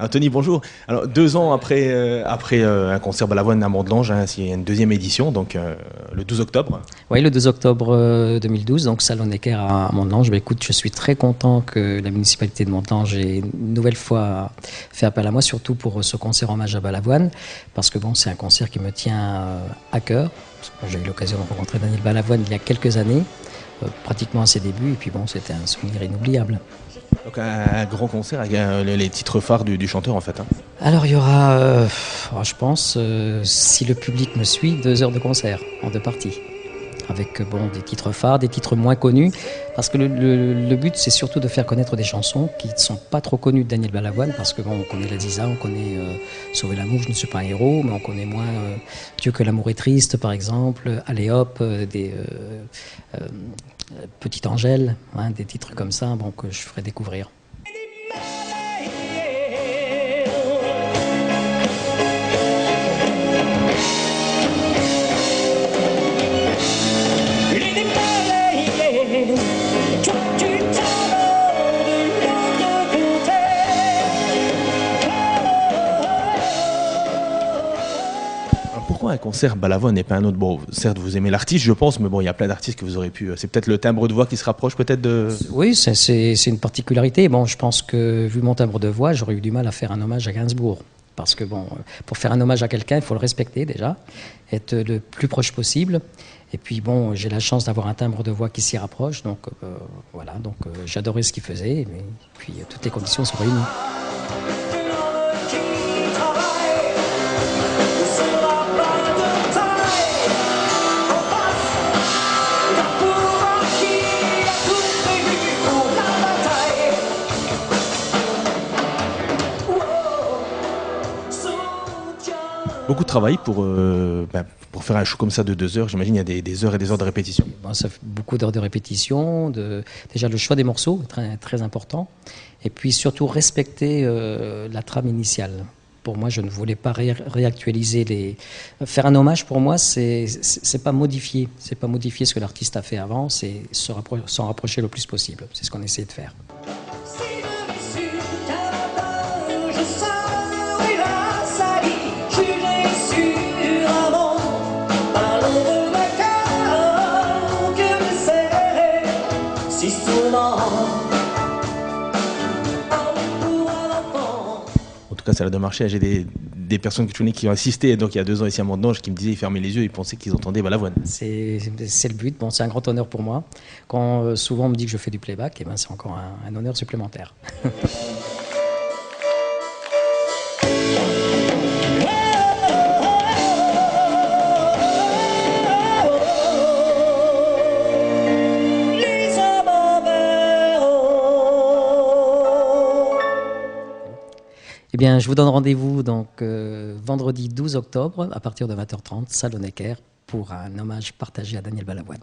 Anthony, bonjour. Alors, 2 ans après un concert Balavoine à Mont-de-Lange, hein, il y a une deuxième édition, donc le 12 octobre. Oui, le 2 octobre 2012, donc Salon Necker à Mont-de-Lange. Écoute, je suis très content que la municipalité de Mont-de-Lange ait une nouvelle fois fait appel à moi, surtout pour ce concert hommage à Balavoine, parce que bon, c'est un concert qui me tient à cœur. J'ai eu l'occasion de rencontrer Daniel Balavoine il y a quelques années, pratiquement à ses débuts, et puis bon, c'était un souvenir inoubliable. Donc un grand concert avec les titres phares du chanteur en fait. Hein. Alors il y aura, je pense, si le public me suit, 2 heures de concert en 2 parties. Avec des titres phares, des titres moins connus. Parce que le but, c'est surtout de faire connaître des chansons qui ne sont pas trop connues de Daniel Balavoine. Parce que on connaît La Ziza, on connaît Sauver l'amour, je ne suis pas un héros, mais on connaît moins Dieu que l'amour est triste, par exemple. Allez hop, Petite Angèle, hein, des titres comme ça que je ferai découvrir. Pourquoi un concert Balavoine et pas un autre? Bon, certes, vous aimez l'artiste, je pense, mais bon, il y a plein d'artistes que vous aurez pu... C'est peut-être le timbre de voix qui se rapproche peut-être de... Oui, c'est une particularité. Bon, je pense que, vu mon timbre de voix, j'aurais eu du mal à faire un hommage à Gainsbourg. Parce que, pour faire un hommage à quelqu'un, il faut le respecter déjà, être le plus proche possible. Et puis, j'ai la chance d'avoir un timbre de voix qui s'y rapproche. Donc, voilà, j'adorais ce qu'il faisait. Et puis, toutes les conditions sont réunies. Beaucoup de travail pour faire un show comme ça de 2 heures. J'imagine il y a des heures et des heures de répétition. Ça fait beaucoup d'heures de répétition. Déjà, le choix des morceaux est très, très important. Et puis, surtout, respecter la trame initiale. Pour moi, je ne voulais pas réactualiser Faire un hommage, pour moi, c'est pas modifier. C'est pas modifier ce que l'artiste a fait avant, c'est s'en rapprocher le plus possible. C'est ce qu'on essaie de faire. En tout cas, ça a de marcher. J'ai des personnes que je connais qui ont assisté donc il y a 2 ans ici à Mont-de-Lange qui me disaient, ils fermaient les yeux, ils pensaient qu'ils entendaient Balavoine. C'est le but. C'est un grand honneur pour moi. Quand souvent on me dit que je fais du playback, c'est encore un honneur supplémentaire. Eh bien, je vous donne rendez-vous vendredi 12 octobre à partir de 20h30, Salon Necker, pour un hommage partagé à Daniel Balavoine.